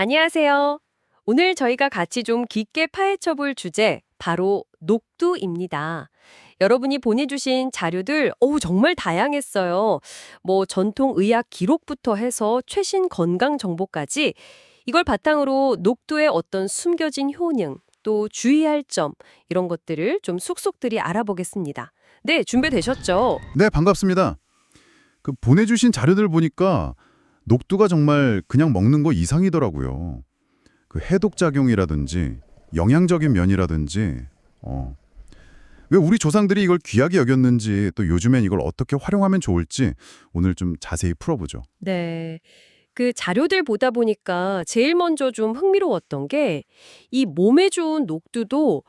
안녕하세요. 오늘 저희가 같이 좀 깊게 파헤쳐 볼 주제, 바로 녹두입니다. 여러분이 보내주신 자료들, 정말 다양했어요. 뭐, 전통 의학 기록부터 해서 최신 건강 정보까지 이걸 바탕으로 녹두의 어떤 숨겨진 효능, 또 주의할 점, 이런 것들을 좀 속속들이 알아보겠습니다. 네, 준비되셨죠? 네, 반갑습니다. 보내주신 자료들 보니까 녹두가 정말 그냥 먹는 거 이상이더라고요. 해독 작용이라든지 영양적인 면이라든지 왜 우리 조상들이 이걸 귀하게 여겼는지 또 요즘엔 이걸 어떻게 활용하면 좋을지 오늘 좀 자세히 풀어보죠. 네. 그 자료들 보다 보니까 제일 먼저 좀 흥미로웠던 게 이 몸에 좋은 녹두도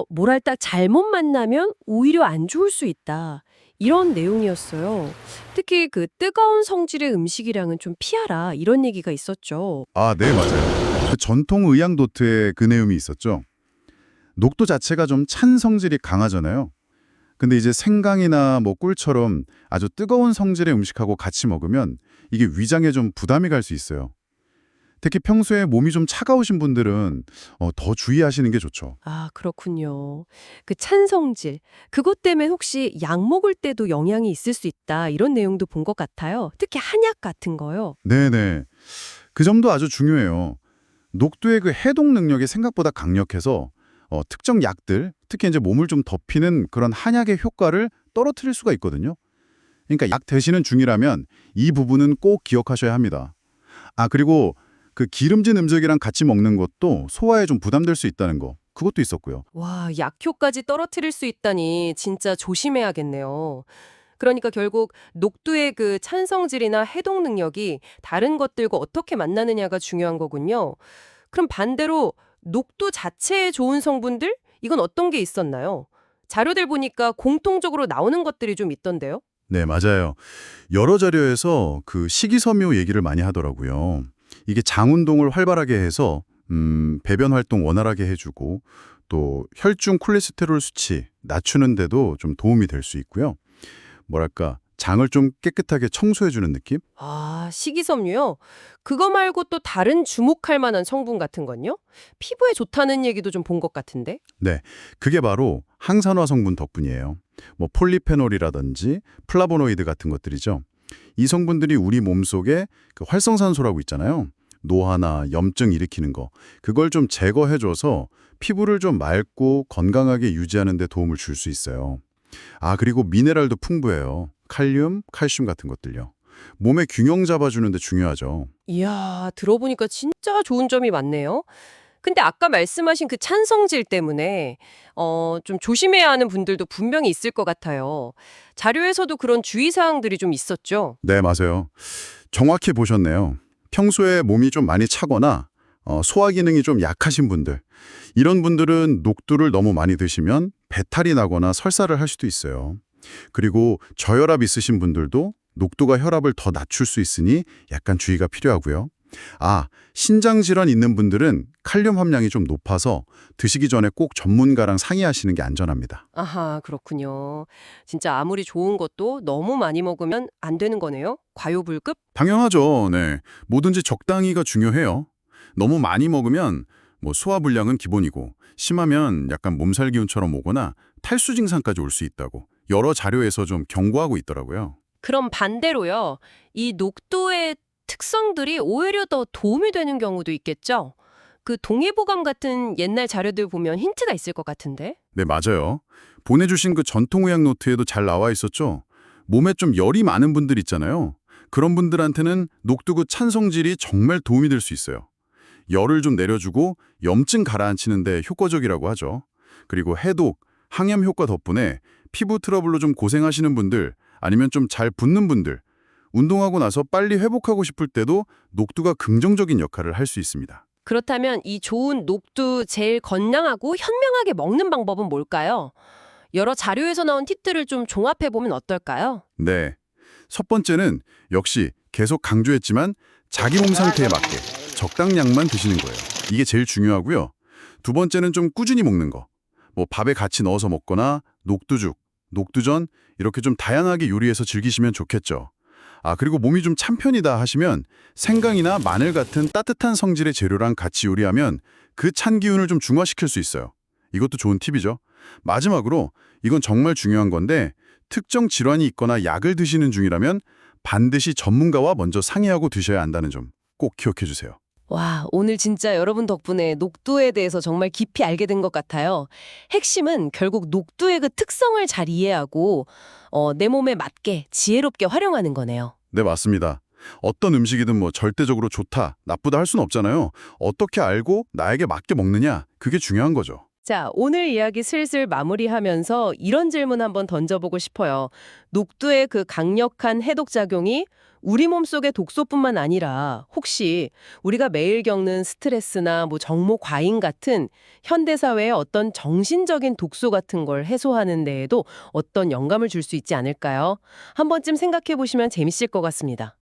뭐랄까 잘못 만나면 오히려 안 좋을 수 있다. 이런 내용이었어요. 특히 그 뜨거운 성질의 음식이랑은 좀 피하라 이런 얘기가 있었죠. 아, 네, 맞아요. 전통 의학 노트에 그 내용이 있었죠. 녹두 자체가 좀 찬 성질이 강하잖아요. 근데 이제 생강이나 뭐 꿀처럼 아주 뜨거운 성질의 음식하고 같이 먹으면 이게 위장에 좀 부담이 갈 수 있어요. 특히 평소에 몸이 좀 차가우신 분들은 더 주의하시는 게 좋죠. 아, 그렇군요. 그 찬성질, 그것 때문에 혹시 약 먹을 때도 영향이 있을 수 있다 이런 내용도 본 것 같아요. 특히 한약 같은 거요. 네네. 그 점도 아주 중요해요. 녹두의 그 해독 능력이 생각보다 강력해서 특정 약들, 특히 이제 몸을 좀 덮이는 그런 한약의 효과를 떨어뜨릴 수가 있거든요. 그러니까 약 드시는 중이라면 이 부분은 꼭 기억하셔야 합니다. 아, 그리고 그 기름진 음식이랑 같이 먹는 것도 소화에 좀 부담될 수 있다는 거. 그것도 있었고요. 와, 약효까지 떨어뜨릴 수 있다니 진짜 조심해야겠네요. 그러니까 결국 녹두의 그 찬성질이나 해독 능력이 다른 것들과 어떻게 만나느냐가 중요한 거군요. 그럼 반대로 녹두 자체에 좋은 성분들? 이건 어떤 게 있었나요? 자료들 보니까 공통적으로 나오는 것들이 좀 있던데요. 네, 맞아요. 여러 자료에서 그 식이섬유 얘기를 많이 하더라고요. 이게 장 운동을 활발하게 해서 배변 활동 원활하게 해주고 또 혈중 콜레스테롤 수치 낮추는 데도 좀 도움이 될 수 있고요. 뭐랄까 장을 좀 깨끗하게 청소해주는 느낌? 아, 식이섬유요? 그거 말고 또 다른 주목할 만한 성분 같은 건요? 피부에 좋다는 얘기도 좀 본 것 같은데. 네, 그게 바로 항산화 성분 덕분이에요. 뭐 폴리페놀이라든지 플라보노이드 같은 것들이죠. 이 성분들이 우리 몸속에 그 활성산소라고 있잖아요. 노화나 염증 일으키는 거. 그걸 좀 제거해줘서 피부를 좀 맑고 건강하게 유지하는 데 도움을 줄 수 있어요. 아, 그리고 미네랄도 풍부해요. 칼륨, 칼슘 같은 것들요. 몸의 균형 잡아주는 데 중요하죠. 이야, 들어보니까 진짜 좋은 점이 많네요. 근데 아까 말씀하신 그 찬성질 때문에 좀 조심해야 하는 분들도 분명히 있을 것 같아요. 자료에서도 그런 주의사항들이 좀 있었죠. 네, 맞아요. 정확히 보셨네요. 평소에 몸이 좀 많이 차거나 소화 기능이 좀 약하신 분들, 이런 분들은 녹두를 너무 많이 드시면 배탈이 나거나 설사를 할 수도 있어요. 그리고 저혈압 있으신 분들도 녹두가 혈압을 더 낮출 수 있으니 약간 주의가 필요하고요. 아, 신장 질환 있는 분들은 칼륨 함량이 좀 높아서 드시기 전에 꼭 전문가랑 상의하시는 게 안전합니다. 아하, 그렇군요. 진짜 아무리 좋은 것도 너무 많이 먹으면 안 되는 거네요. 과요불급? 당연하죠. 네. 뭐든지 적당히가 중요해요. 너무 많이 먹으면 뭐 소화불량은 기본이고 심하면 약간 몸살 기운처럼 오거나 탈수 증상까지 올 수 있다고 여러 자료에서 좀 경고하고 있더라고요. 그럼 반대로요. 이 녹두의 특성들이 오히려 더 도움이 되는 경우도 있겠죠? 그 동의보감 같은 옛날 자료들 보면 힌트가 있을 것 같은데? 네, 맞아요. 보내주신 그 전통의학 노트에도 잘 나와 있었죠. 몸에 좀 열이 많은 분들 있잖아요. 그런 분들한테는 녹두그 찬성질이 정말 도움이 될 수 있어요. 열을 좀 내려주고 염증 가라앉히는데 효과적이라고 하죠. 그리고 해독, 항염 효과 덕분에 피부 트러블로 좀 고생하시는 분들 아니면 좀 잘 붓는 분들 운동하고 나서 빨리 회복하고 싶을 때도 녹두가 긍정적인 역할을 할 수 있습니다. 그렇다면 이 좋은 녹두 제일 건강하고 현명하게 먹는 방법은 뭘까요? 여러 자료에서 나온 팁들을 좀 종합해보면 어떨까요? 네. 첫 번째는 역시 계속 강조했지만 자기 몸 상태에 맞게 적당량만 드시는 거예요. 이게 제일 중요하고요. 두 번째는 좀 꾸준히 먹는 거. 뭐 밥에 같이 넣어서 먹거나 녹두죽, 녹두전 이렇게 좀 다양하게 요리해서 즐기시면 좋겠죠. 그리고 몸이 좀 찬 편이다 하시면 생강이나 마늘 같은 따뜻한 성질의 재료랑 같이 요리하면 그 찬 기운을 좀 중화시킬 수 있어요. 이것도 좋은 팁이죠. 마지막으로 이건 정말 중요한 건데 특정 질환이 있거나 약을 드시는 중이라면 반드시 전문가와 먼저 상의하고 드셔야 한다는 점 꼭 기억해 주세요. 와, 오늘 진짜 여러분 덕분에 녹두에 대해서 정말 깊이 알게 된 것 같아요. 핵심은 결국 녹두의 그 특성을 잘 이해하고 내 몸에 맞게 지혜롭게 활용하는 거네요. 네, 맞습니다. 어떤 음식이든 뭐 절대적으로 좋다, 나쁘다 할 수는 없잖아요. 어떻게 알고 나에게 맞게 먹느냐, 그게 중요한 거죠. 자, 오늘 이야기 슬슬 마무리하면서 이런 질문 한번 던져보고 싶어요. 녹두의 그 강력한 해독작용이 우리 몸속의 독소뿐만 아니라 혹시 우리가 매일 겪는 스트레스나 뭐 정모 과잉 같은 현대사회의 어떤 정신적인 독소 같은 걸 해소하는 데에도 어떤 영감을 줄 수 있지 않을까요? 한 번쯤 생각해 보시면 재밌을 것 같습니다.